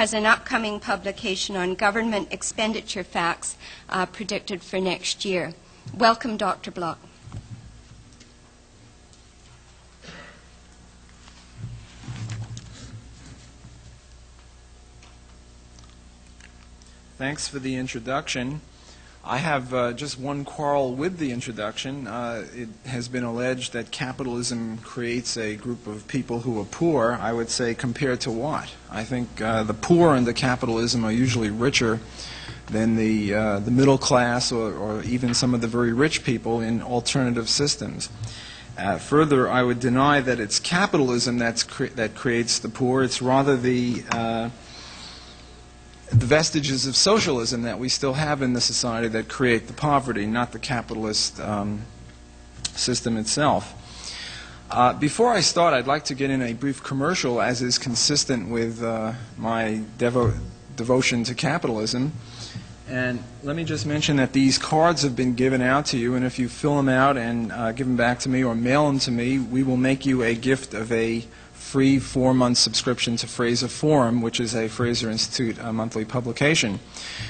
has an upcoming publication on government expenditure facts predicted for next year. Welcome, Dr. Block. Thanks for the introduction. I have just one quarrel with the introduction. It has been alleged that capitalism creates a group of people who are poor. I would say, compared to what? I think the poor under capitalism are usually richer than the middle class or even some of the very rich people in alternative systems. Further, I would deny that it's capitalism that creates the poor. It's rather the vestiges of socialism that we still have in the society that create the poverty, not the capitalist system itself. Before I start, I'd like to get in a brief commercial, as is consistent with my devotion to capitalism. And let me just mention that these cards have been given out to you, and if you fill them out and give them back to me or mail them to me, we will make you a gift of a free 4-month subscription to Fraser Forum, which is a Fraser Institute monthly publication.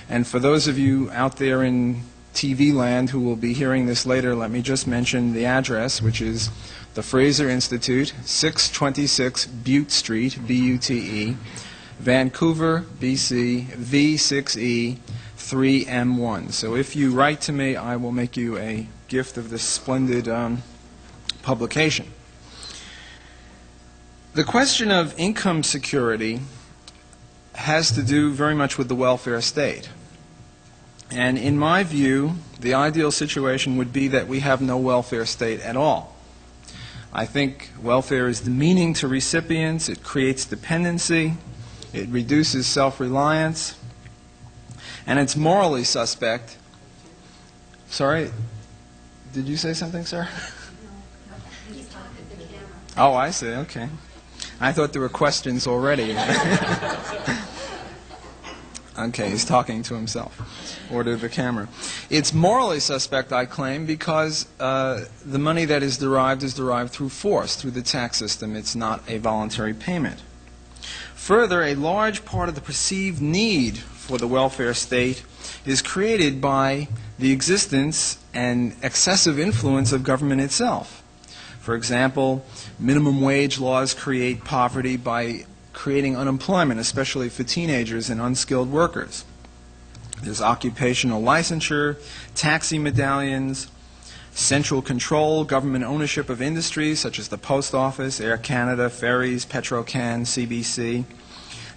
And for those of you out there in TV land who will be hearing this later, let me just mention the address, which is the Fraser Institute, 626 Butte Street, B-U-T-E, Vancouver, BC, V6E 3M1. So if you write to me, I will make you a gift of this splendid publication. The question of income security has to do very much with the welfare state. And in my view, the ideal situation would be that we have no welfare state at all. I think welfare is demeaning to recipients, it creates dependency, it reduces self-reliance, and it's morally suspect. Sorry, did you say something, sir? Oh, I see, okay. I thought there were questions already. Okay, he's talking to himself or to the camera. It's morally suspect, I claim, because the money that is derived through force, through the tax system. It's not a voluntary payment. Further, a large part of the perceived need for the welfare state is created by the existence and excessive influence of government itself. For example, minimum wage laws create poverty by creating unemployment, especially for teenagers and unskilled workers. There's occupational licensure, taxi medallions, central control, government ownership of industries such as the Post Office, Air Canada, ferries, Petrocan, CBC,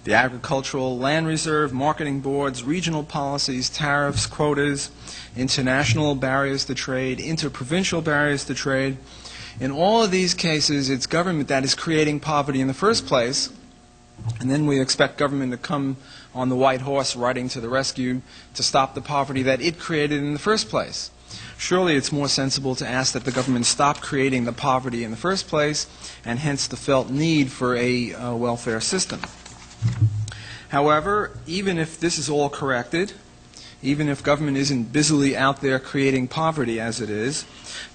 the Agricultural Land Reserve, marketing boards, regional policies, tariffs, quotas, international barriers to trade, interprovincial barriers to trade. In all of these cases, it's government that is creating poverty in the first place, and then we expect government to come on the white horse riding to the rescue to stop the poverty that it created in the first place. Surely it's more sensible to ask that the government stop creating the poverty in the first place, and hence the felt need for a welfare system. However, even if this is all corrected, even if government isn't busily out there creating poverty as it is,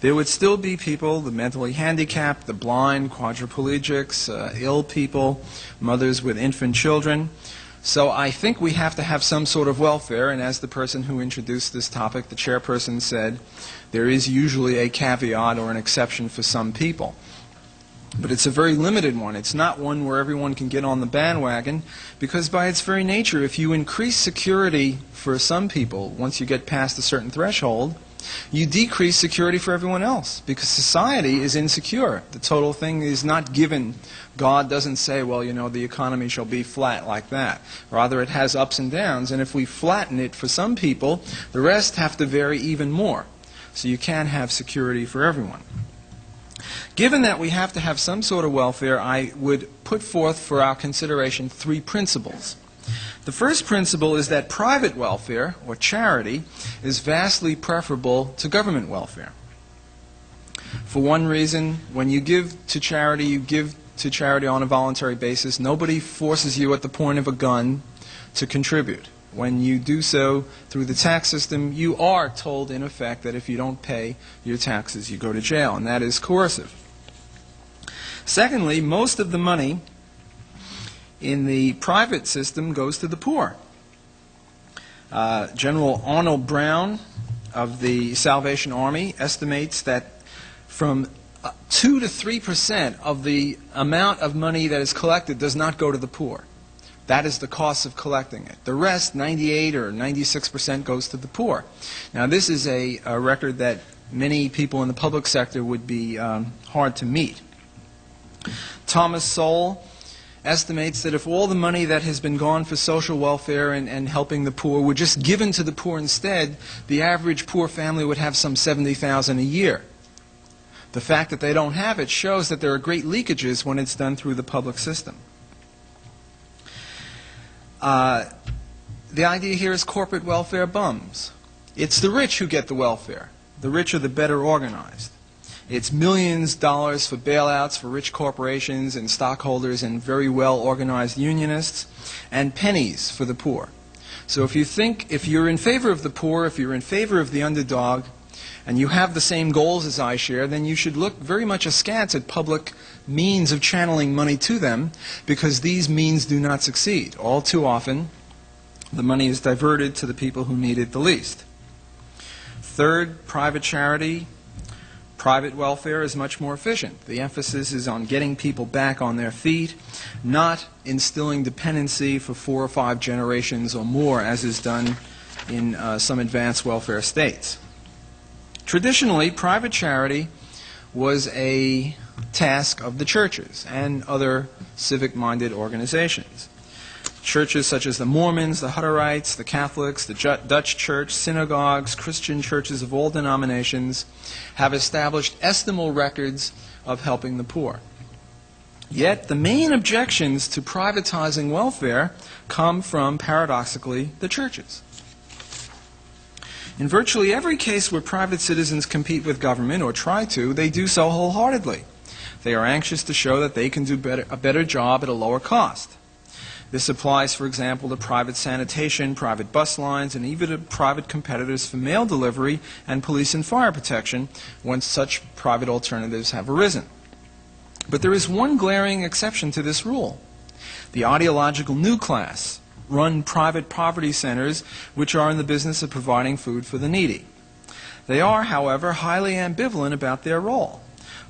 there would still be people, the mentally handicapped, the blind, quadriplegics, ill people, mothers with infant children. So I think we have to have some sort of welfare, and as the person who introduced this topic, the chairperson said, there is usually a caveat or an exception for some people. But it's a very limited one. It's not one where everyone can get on the bandwagon, because by its very nature, if you increase security for some people, once you get past a certain threshold, you decrease security for everyone else, because society is insecure. The total thing is not given. God doesn't say, well, you know, the economy shall be flat like that. Rather, it has ups and downs, and if we flatten it for some people, the rest have to vary even more. So you can't have security for everyone. Given that we have to have some sort of welfare, I would put forth for our consideration 3 principles. The first principle is that private welfare, or charity, is vastly preferable to government welfare. For one reason, when you give to charity, you give to charity on a voluntary basis. Nobody forces you at the point of a gun to contribute. When you do so through the tax system, you are told, in effect, that if you don't pay your taxes, you go to jail, and that is coercive. Secondly, most of the money in the private system goes to the poor. General Arnold Brown of the Salvation Army estimates that from 2 to 3% of the amount of money that is collected does not go to the poor. That is the cost of collecting it. The rest, 98 or 96%, goes to the poor. Now, this is a record that many people in the public sector would be hard to meet. Thomas Sowell estimates that if all the money that has been gone for social welfare and helping the poor were just given to the poor instead, the average poor family would have some $70,000 a year. The fact that they don't have it shows that there are great leakages when it's done through the public system. The idea here is corporate welfare bums. It's the rich who get the welfare. The rich are the better organized. It's millions of dollars for bailouts for rich corporations and stockholders and very well organized unionists, and pennies for the poor. So if you're in favor of the poor, if you're in favor of the underdog, and you have the same goals as I share, then you should look very much askance at public means of channeling money to them, because these means do not succeed. All too often, the money is diverted to the people who need it the least. Third, private charity. Private welfare is much more efficient. The emphasis is on getting people back on their feet, not instilling dependency for 4 or 5 generations or more, as is done in some advanced welfare states. Traditionally, private charity was a task of the churches and other civic-minded organizations. Churches such as the Mormons, the Hutterites, the Catholics, the Dutch Church, synagogues, Christian churches of all denominations have established estimable records of helping the poor. Yet the main objections to privatizing welfare come from, paradoxically, the churches. In virtually every case where private citizens compete with government, or try to, they do so wholeheartedly. They are anxious to show that they can do a better job at a lower cost. This applies, for example, to private sanitation, private bus lines, and even to private competitors for mail delivery and police and fire protection, once such private alternatives have arisen. But there is one glaring exception to this rule. The ideological new class run private poverty centers which are in the business of providing food for the needy. They are, however, highly ambivalent about their role.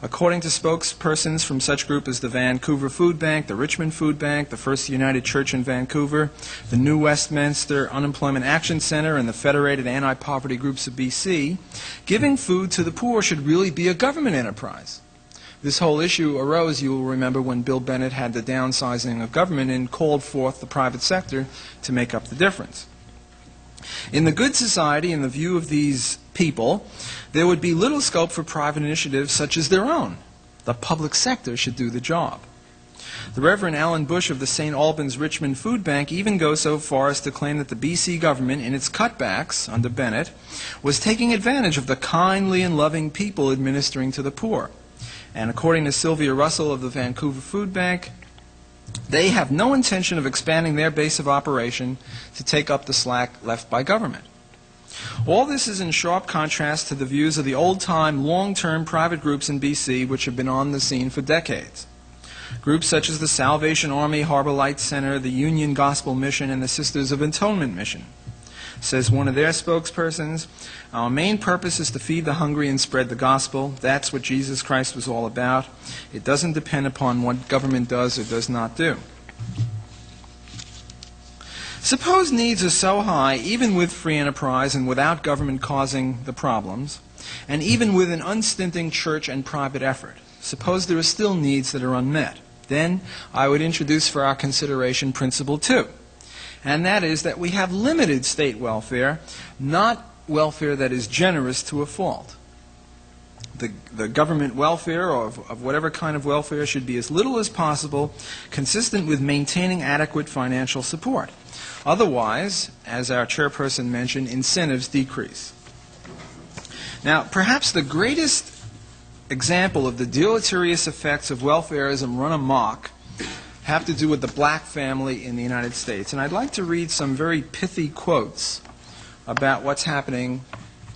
According to spokespersons from such groups as the Vancouver Food Bank, the Richmond Food Bank, the First United Church in Vancouver, the New Westminster Unemployment Action Center, and the Federated Anti-Poverty Groups of BC, giving food to the poor should really be a government enterprise. This whole issue arose, you will remember, when Bill Bennett had the downsizing of government and called forth the private sector to make up the difference. In the good society, in the view of these people, there would be little scope for private initiatives such as their own. The public sector should do the job. The Reverend Alan Bush of the St. Albans Richmond Food Bank even goes so far as to claim that the BC government, in its cutbacks under Bennett, was taking advantage of the kindly and loving people administering to the poor. And according to Sylvia Russell of the Vancouver Food Bank, they have no intention of expanding their base of operation to take up the slack left by government. All this is in sharp contrast to the views of the old-time, long-term private groups in BC which have been on the scene for decades. Groups such as the Salvation Army Harbor Light Center, the Union Gospel Mission, and the Sisters of Atonement Mission. Says one of their spokespersons, "Our main purpose is to feed the hungry and spread the gospel. That's what Jesus Christ was all about. It doesn't depend upon what government does or does not do." Suppose needs are so high, even with free enterprise and without government causing the problems, and even with an unstinting church and private effort. Suppose there are still needs that are unmet. Then I would introduce for our consideration principle 2. And that is that we have limited state welfare, not welfare that is generous to a fault. The government welfare, or of whatever kind of welfare, should be as little as possible, consistent with maintaining adequate financial support. Otherwise, as our chairperson mentioned, incentives decrease. Now, perhaps the greatest example of the deleterious effects of welfarism run amok have to do with the black family in the United States. And I'd like to read some very pithy quotes about what's happening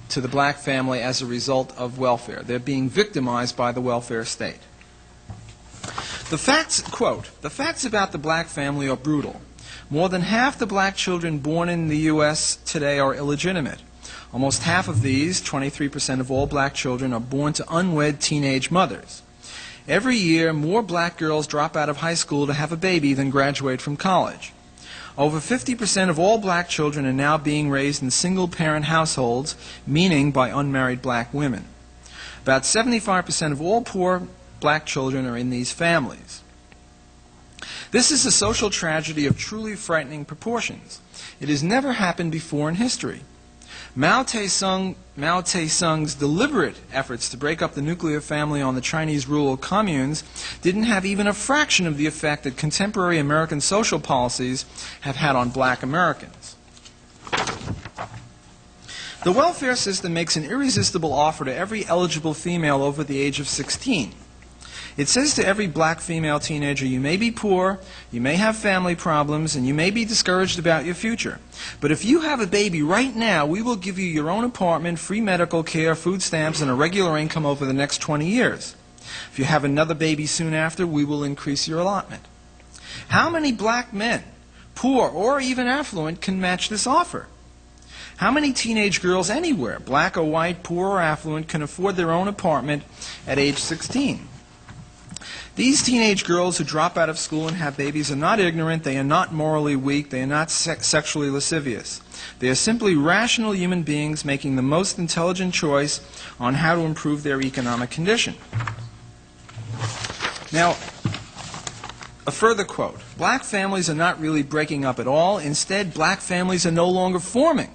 to the black family as a result of welfare. They're being victimized by the welfare state. The facts, quote, "The facts about the black family are brutal. More than half the black children born in the U.S. today are illegitimate. Almost half of these, 23% of all black children, are born to unwed teenage mothers. Every year, more black girls drop out of high school to have a baby than graduate from college. Over 50% of all black children are now being raised in single-parent households, meaning by unmarried black women. About 75% of all poor black children are in these families. This is a social tragedy of truly frightening proportions. It has never happened before in history. Mao Tse-tung's deliberate efforts to break up the nuclear family on the Chinese rural communes didn't have even a fraction of the effect that contemporary American social policies have had on black Americans. The welfare system makes an irresistible offer to every eligible female over the age of 16. It says to every black female teenager, you may be poor, you may have family problems, and you may be discouraged about your future. But if you have a baby right now, we will give you your own apartment, free medical care, food stamps, and a regular income over the next 20 years. If you have another baby soon after, we will increase your allotment. How many black men, poor or even affluent, can match this offer? How many teenage girls anywhere, black or white, poor or affluent, can afford their own apartment at age 16? These teenage girls who drop out of school and have babies are not ignorant, they are not morally weak, they are not sexually lascivious. They are simply rational human beings making the most intelligent choice on how to improve their economic condition. Now, a further quote. Black families are not really breaking up at all. Instead, black families are no longer forming.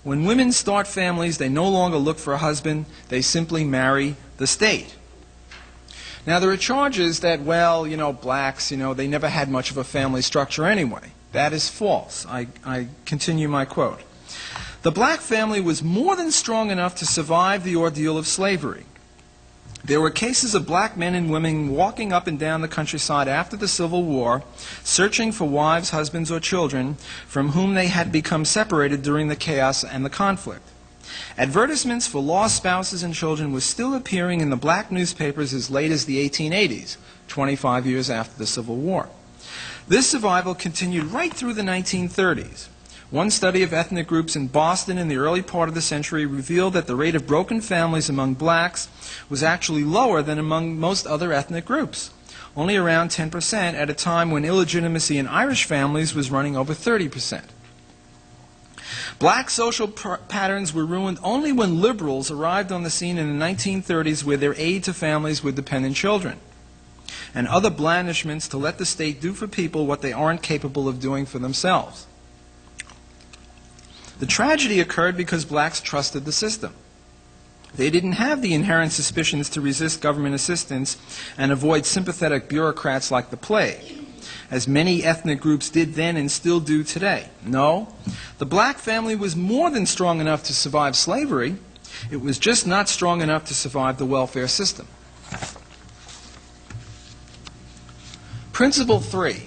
When women start families, they no longer look for a husband, they simply marry the state. Now, there are charges that, well, blacks, they never had much of a family structure anyway. That is false. I continue my quote. The black family was more than strong enough to survive the ordeal of slavery. There were cases of black men and women walking up and down the countryside after the Civil War, searching for wives, husbands, or children from whom they had become separated during the chaos and the conflict. Advertisements for lost spouses and children were still appearing in the black newspapers as late as the 1880s, 25 years after the Civil War. This survival continued right through the 1930s. One study of ethnic groups in Boston in the early part of the century revealed that the rate of broken families among blacks was actually lower than among most other ethnic groups, only around 10% at a time when illegitimacy in Irish families was running over 30%. Black social patterns were ruined only when liberals arrived on the scene in the 1930s with their aid to families with dependent children and other blandishments to let the state do for people what they aren't capable of doing for themselves. The tragedy occurred because blacks trusted the system. They didn't have the inherent suspicions to resist government assistance and avoid sympathetic bureaucrats like the plague, as many ethnic groups did then and still do today. No, the black family was more than strong enough to survive slavery. It was just not strong enough to survive the welfare system. Principle 3.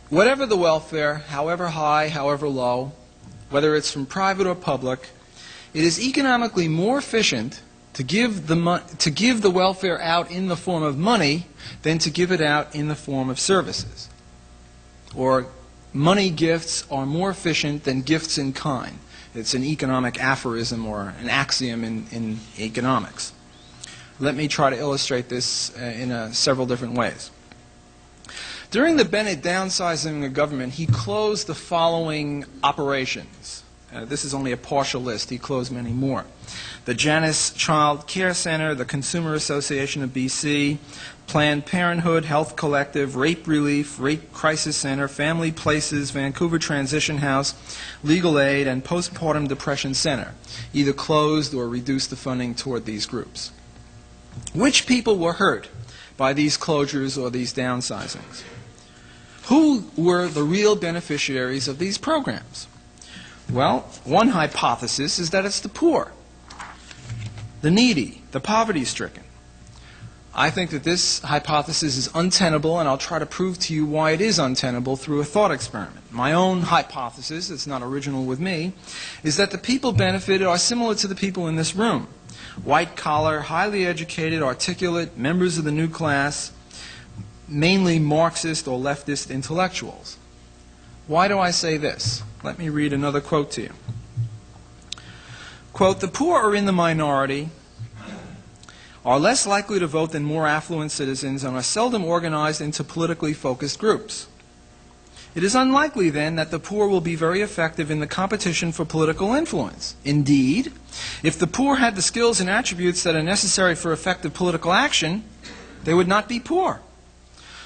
Whatever the welfare, however high, however low, whether it's from private or public, it is economically more efficient to give the welfare out in the form of money than to give it out in the form of services. Or money gifts are more efficient than gifts in kind. It's an economic aphorism or an axiom in economics. Let me try to illustrate this in several different ways. During the Bennett downsizing of government, he closed the following operations. This is only a partial list. He closed many more. The Janus Child Care Center, the Consumer Association of BC, Planned Parenthood, Health Collective, Rape Relief, Rape Crisis Center, Family Places, Vancouver Transition House, Legal Aid, and Postpartum Depression Center, either closed or reduced the funding toward these groups. Which people were hurt by these closures or these downsizings? Who were the real beneficiaries of these programs? Well, one hypothesis is that it's the poor, the needy, the poverty-stricken. I think that this hypothesis is untenable, and I'll try to prove to you why it is untenable through a thought experiment. My own hypothesis, it's not original with me, is that the people benefited are similar to the people in this room. white-collar, highly educated, articulate, members of the new class, mainly Marxist or leftist intellectuals. Why do I say this? Let me read another quote to you. Quote, "The poor are in the minority, are less likely to vote than more affluent citizens, and are seldom organized into politically focused groups. It is unlikely, then, that the poor will be very effective in the competition for political influence. Indeed, if the poor had the skills and attributes that are necessary for effective political action, they would not be poor.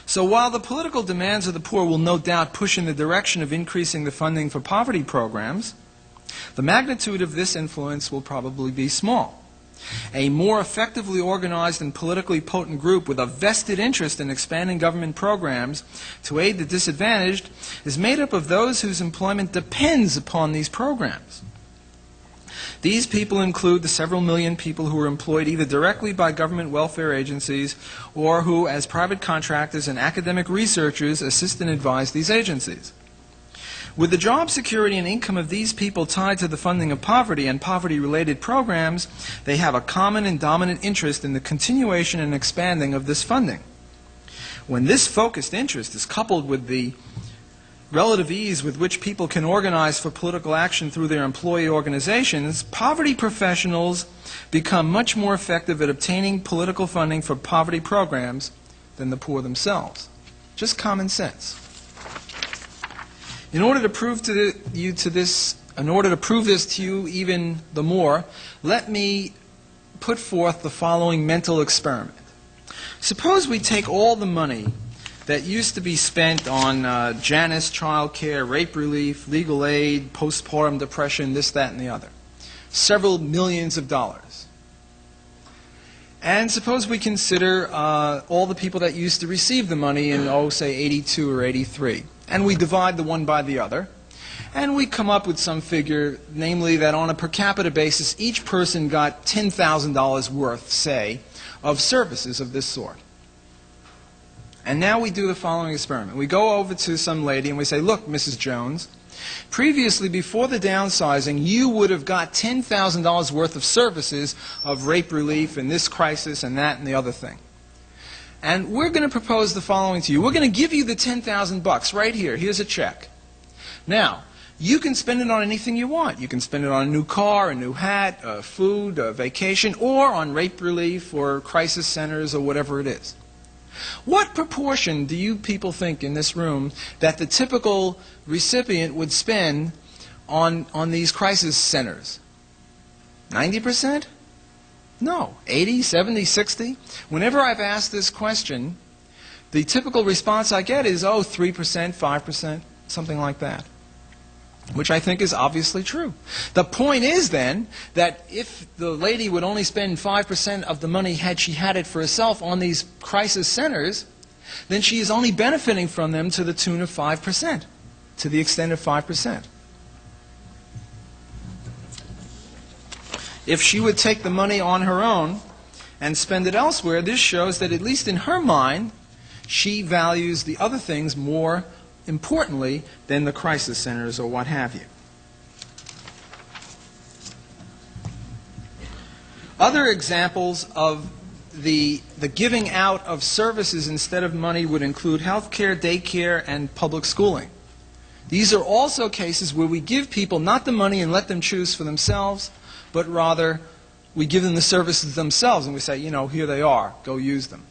So while the political demands of the poor will no doubt push in the direction of increasing the funding for poverty programs, the magnitude of this influence will probably be small. A more effectively organized and politically potent group with a vested interest in expanding government programs to aid the disadvantaged is made up of those whose employment depends upon these programs. These people include the several million people who are employed either directly by government welfare agencies or who, as private contractors and academic researchers, assist and advise these agencies. With the job security and income of these people tied to the funding of poverty and poverty-related programs, they have a common and dominant interest in the continuation and expanding of this funding. When this focused interest is coupled with the relative ease with which people can organize for political action through their employee organizations, poverty professionals become much more effective at obtaining political funding for poverty programs than the poor themselves. Just common sense. In order to prove this to you even the more, let me put forth the following mental experiment. Suppose we take all the money that used to be spent on Janus, child care, rape relief, legal aid, postpartum depression, this, that, and the other. Several millions of dollars. And suppose we consider all the people that used to receive the money in, say, 82 or 83. And we divide the one by the other. And we come up with some figure, namely that on a per capita basis, each person got $10,000 worth, say, of services of this sort. And now we do the following experiment. We go over to some lady and we say, look, Mrs. Jones, previously, before the downsizing, you would have got $10,000 worth of services of rape relief and this crisis and that and the other thing. And we're going to propose the following to you. We're going to give you the $10,000 right here. Here's a check. Now, you can spend it on anything you want. You can spend it on a new car, a new hat, food, a vacation, or on rape relief or crisis centers or whatever it is. What proportion do you people think in this room that the typical recipient would spend on these crisis centers? 90%? No. 80, 70, 60? Whenever I've asked this question, the typical response I get is, 3%, 5%, something like that, which I think is obviously true. The point is then that if the lady would only spend 5% of the money had she had it for herself on these crisis centers, then she is only benefiting from them to the tune of 5%, to the extent of 5%. If she would take the money on her own and spend it elsewhere, this shows that at least in her mind, she values the other things more importantly than the crisis centers or what have you. Other examples of the giving out of services instead of money would include health care, daycare, and public schooling. These are also cases where we give people not the money and let them choose for themselves, but rather we give them the services themselves and we say, here they are, go use them.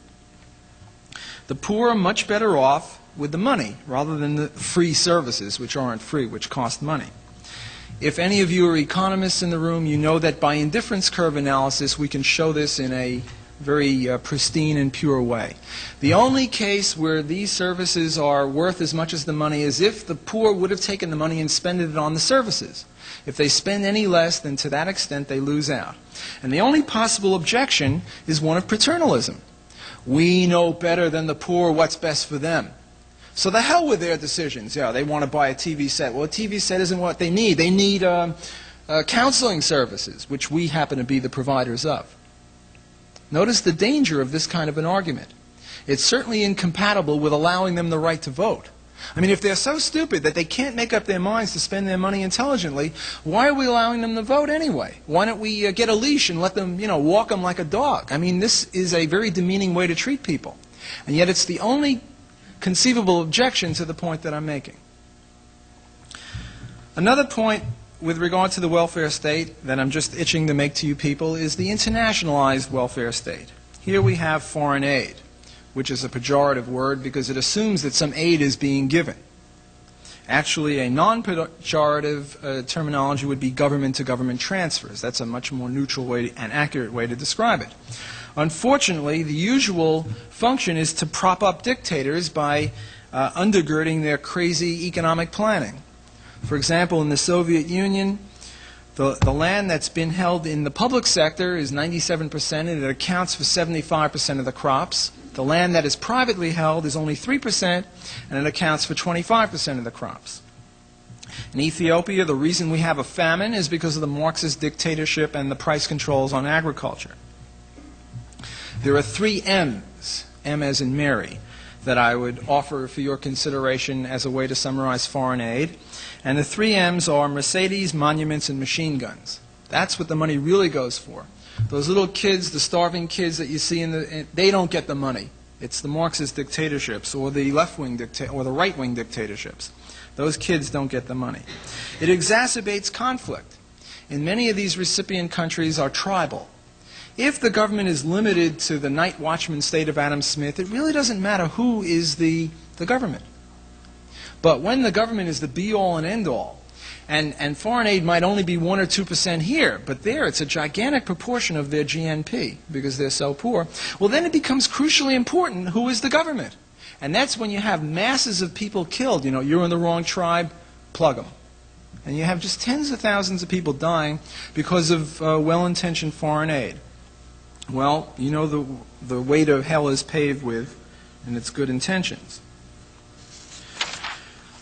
The poor are much better off with the money rather than the free services, which aren't free, which cost money. If any of you are economists in the room, you know that by indifference curve analysis we can show this in a very pristine and pure way. The only case where these services are worth as much as the money is if the poor would have taken the money and spent it on the services. If they spend any less, then to that extent they lose out. And the only possible objection is one of paternalism. We know better than the poor what's best for them. So the hell with their decisions. Yeah, they want to buy a TV set. Well, a TV set isn't what they need. They need counseling services, which we happen to be the providers of. Notice the danger of this kind of an argument. It's certainly incompatible with allowing them the right to vote. I mean, if they're so stupid that they can't make up their minds to spend their money intelligently, why are we allowing them to vote anyway? Why don't we get a leash and let them, walk them like a dog? I mean, this is a very demeaning way to treat people. And yet it's the only conceivable objection to the point that I'm making. Another point with regard to the welfare state that I'm just itching to make to you people is the internationalized welfare state. Here we have foreign aid, which is a pejorative word because it assumes that some aid is being given. Actually, a non-pejorative terminology would be government-to-government transfers. That's a much more neutral way and accurate way to describe it. Unfortunately, the usual function is to prop up dictators by undergirding their crazy economic planning. For example, in the Soviet Union, the land that's been held in the public sector is 97%, and it accounts for 75% of the crops. The land that is privately held is only 3%, and it accounts for 25% of the crops. In Ethiopia, the reason we have a famine is because of the Marxist dictatorship and the price controls on agriculture. There are 3 M's, M as in Mary, that I would offer for your consideration as a way to summarize foreign aid. And the 3 M's are Mercedes, monuments, and machine guns. That's what the money really goes for. Those little kids, the starving kids that you see they don't get the money. It's the Marxist dictatorships or the left-wing or the right-wing dictatorships. Those kids don't get the money. It exacerbates conflict. In many of these recipient countries are tribal. If the government is limited to the night watchman state of Adam Smith, it really doesn't matter who is the government. But when the government is the be-all and end-all, and foreign aid might only be 1 or 2% here, but there it's a gigantic proportion of their GNP because they're so poor, well then it becomes crucially important who is the government. And that's when you have masses of people killed. You're in the wrong tribe, plug them. And you have just tens of thousands of people dying because of well-intentioned foreign aid. Well, the way to hell is paved with, and its good intentions.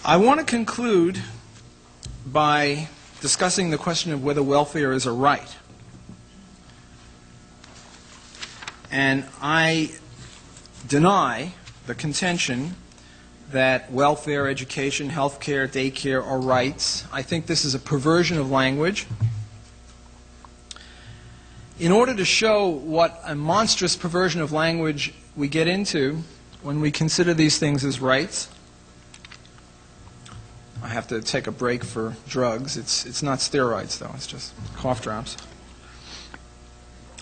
I want to conclude by discussing the question of whether welfare is a right. And I deny the contention that welfare, education, health care, daycare are rights. I think this is a perversion of language. In order to show what a monstrous perversion of language we get into when we consider these things as rights, I have to take a break for drugs. It's not steroids, though. It's just cough drops.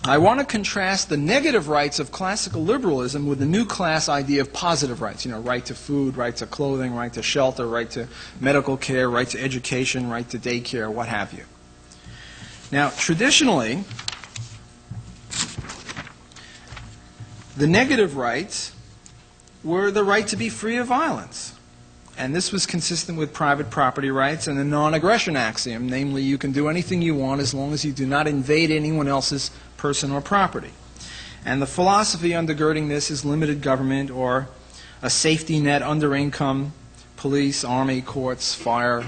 I want to contrast the negative rights of classical liberalism with the new class idea of positive rights. Right to food, right to clothing, right to shelter, right to medical care, right to education, right to daycare, what have you. Now, traditionally, the negative rights were the right to be free of violence. And this was consistent with private property rights and the non-aggression axiom, namely you can do anything you want as long as you do not invade anyone else's person or property. And the philosophy undergirding this is limited government or a safety net under income, police, army, courts, fire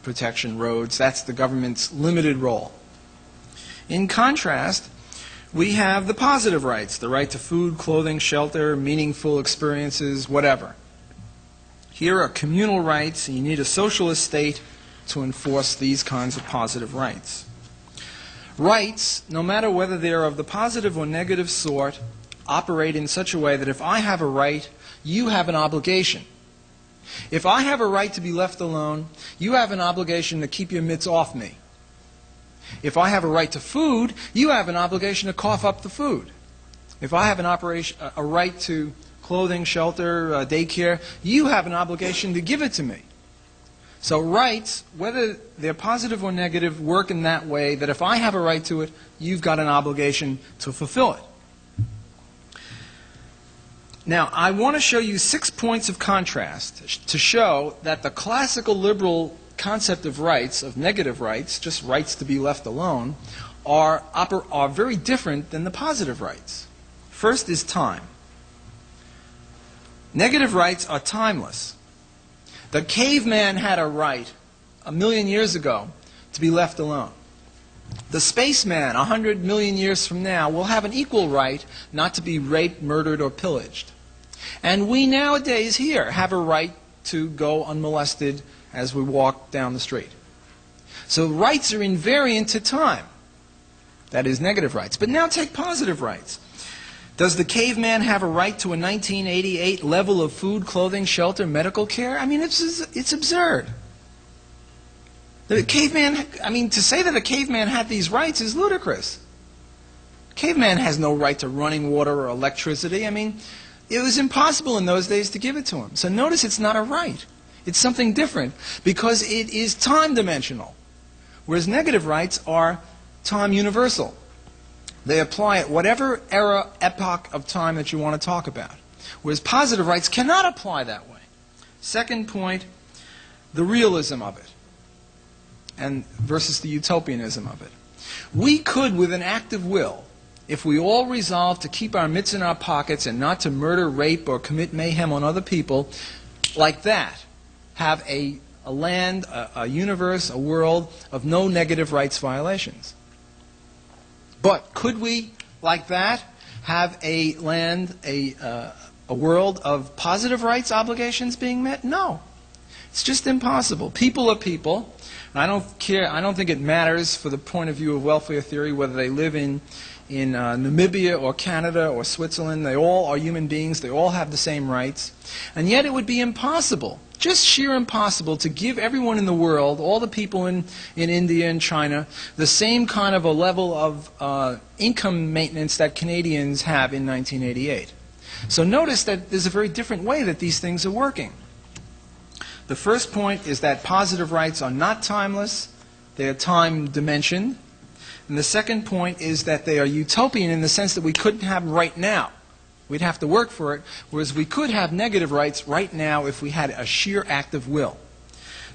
protection, roads. That's the government's limited role. In contrast, we have the positive rights, the right to food, clothing, shelter, meaningful experiences, whatever. Here are communal rights, and you need a socialist state to enforce these kinds of positive rights. Rights, no matter whether they are of the positive or negative sort, operate in such a way that if I have a right, you have an obligation. If I have a right to be left alone, you have an obligation to keep your mitts off me. If I have a right to food, you have an obligation to cough up the food. If I have a right to clothing, shelter, daycare, you have an obligation to give it to me. So rights, whether they're positive or negative, work in that way that if I have a right to it, you've got an obligation to fulfill it. Now, I want to show you 6 points of contrast to show that the classical liberal concept of rights, of negative rights, just rights to be left alone, are very different than the positive rights. First is time. Negative rights are timeless. The caveman had a right 1 million years ago to be left alone. The spaceman 100 million years from now will have an equal right not to be raped, murdered, or pillaged. And we nowadays here have a right to go unmolested as we walk down the street. So rights are invariant to time. That is negative rights. But now take positive rights. Does the caveman have a right to a 1988 level of food, clothing, shelter, medical care? I mean, it's absurd. The caveman, I mean, to say that a caveman had these rights is ludicrous. Caveman has no right to running water or electricity. I mean, it was impossible in those days to give it to him. So notice it's not a right. It's something different because it is time dimensional, whereas negative rights are time universal. They apply at whatever era, epoch of time that you want to talk about, whereas positive rights cannot apply that way. Second point, the realism of it and versus the utopianism of it. We could, with an act of will, if we all resolve to keep our mitts in our pockets and not to murder, rape, or commit mayhem on other people, like that, have a land, a universe, a world of no negative rights violations. But could we, like that, have a land, a world of positive rights obligations being met? No. It's just impossible. People are people. I don't care. I don't think it matters for the point of view of welfare theory whether they live in Namibia or Canada or Switzerland. They all are human beings. They all have the same rights. And yet it would be impossible, just sheer impossible, to give everyone in the world, all the people in India and China, the same kind of a level of income maintenance that Canadians have in 1988. So notice that there's a very different way that these things are working. The first point is that positive rights are not timeless. They are time dimensioned. And the second point is that they are utopian in the sense that we couldn't have them right now. We'd have to work for it, whereas we could have negative rights right now if we had a sheer act of will.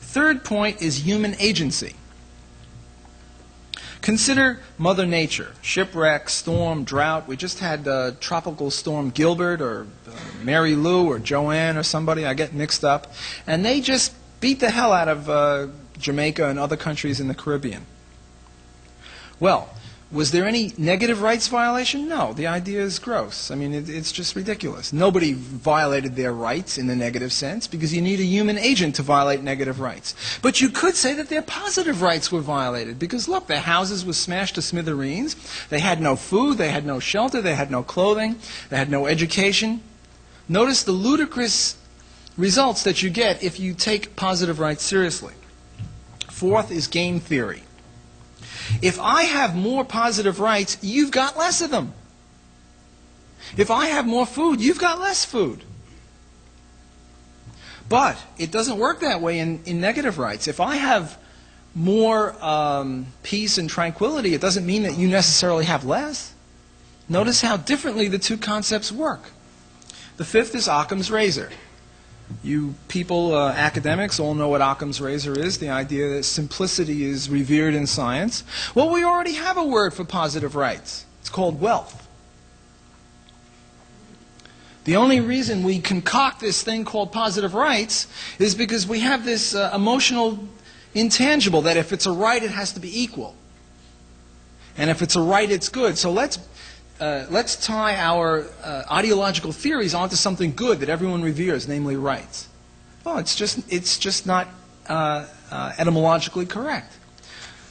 Third point is human agency. Consider Mother Nature, shipwreck, storm, drought. We just had Tropical Storm Gilbert or Mary Lou or Joanne or somebody. I get mixed up. And they just beat the hell out of Jamaica and other countries in the Caribbean. Well, was there any negative rights violation? No. The idea is gross. I mean, it's just ridiculous. Nobody violated their rights in the negative sense because you need a human agent to violate negative rights. But you could say that their positive rights were violated because, look, their houses were smashed to smithereens. They had no food. They had no shelter. They had no clothing. They had no education. Notice the ludicrous results that you get if you take positive rights seriously. Fourth is game theory. If I have more positive rights, you've got less of them. If I have more food, you've got less food. But it doesn't work that way in negative rights. If I have more peace and tranquility, it doesn't mean that you necessarily have less. Notice how differently the two concepts work. The fifth is Occam's razor. You people, academics, all know what Occam's razor is, the idea that simplicity is revered in science. Well, we already have a word for positive rights. It's called wealth. The only reason we concoct this thing called positive rights is because we have this emotional intangible that if it's a right, it has to be equal. And if it's a right, it's good. So let's tie our ideological theories onto something good that everyone reveres, namely rights. Well, it's just not etymologically correct.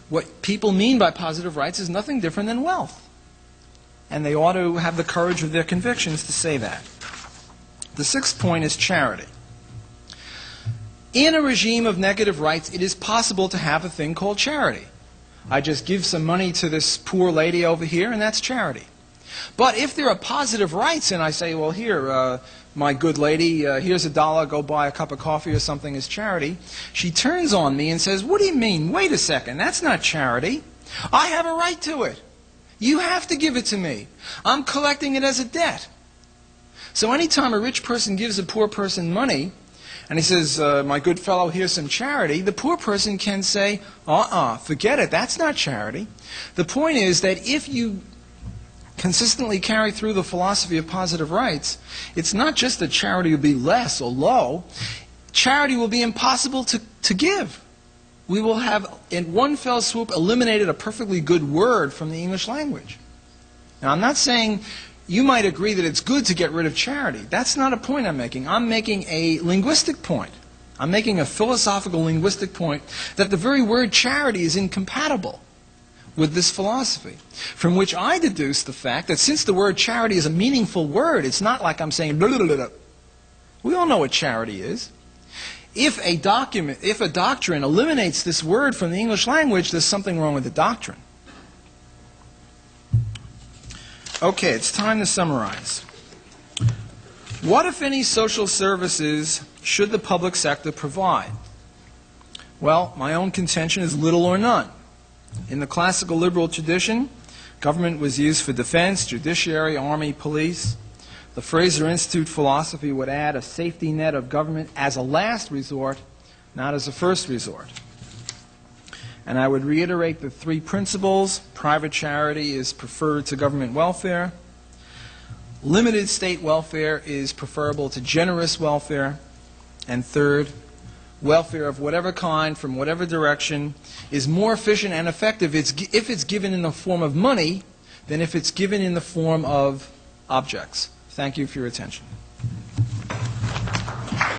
What people mean by positive rights is nothing different than wealth. And they ought to have the courage of their convictions to say that. The sixth point is charity. In a regime of negative rights, it is possible to have a thing called charity. I just give some money to this poor lady over here, and that's charity. But if there are positive rights and I say, well, here, my good lady, here's $1, go buy a cup of coffee or something as charity, she turns on me and says, what do you mean? Wait a second, that's not charity. I have a right to it. You have to give it to me. I'm collecting it as a debt. So anytime a rich person gives a poor person money, and he says, my good fellow, here's some charity, the poor person can say, forget it, that's not charity. The point is that if you consistently carry through the philosophy of positive rights, it's not just that charity will be less or low, charity will be impossible to give. We will have, in one fell swoop, eliminated a perfectly good word from the English language. Now, I'm not saying you might agree that it's good to get rid of charity. That's not a point I'm making. I'm making a linguistic point. I'm making a philosophical linguistic point that the very word charity is incompatible with this philosophy, from which I deduce the fact that since the word charity is a meaningful word, it's not like I'm saying blah, blah, blah, blah. We all know what charity is. If a doctrine eliminates this word from the English language, there's something wrong with the doctrine. Okay, it's time to summarize. What, if any, social services should the public sector provide? Well, my own contention is little or none. In the classical liberal tradition, government was used for defense, judiciary, army, police. The Fraser Institute philosophy would add a safety net of government as a last resort, not as a first resort. And I would reiterate the three principles. Private charity is preferred to government welfare. Limited state welfare is preferable to generous welfare. And third, welfare of whatever kind, from whatever direction, is more efficient and effective if it's given in the form of money than if it's given in the form of objects. Thank you for your attention.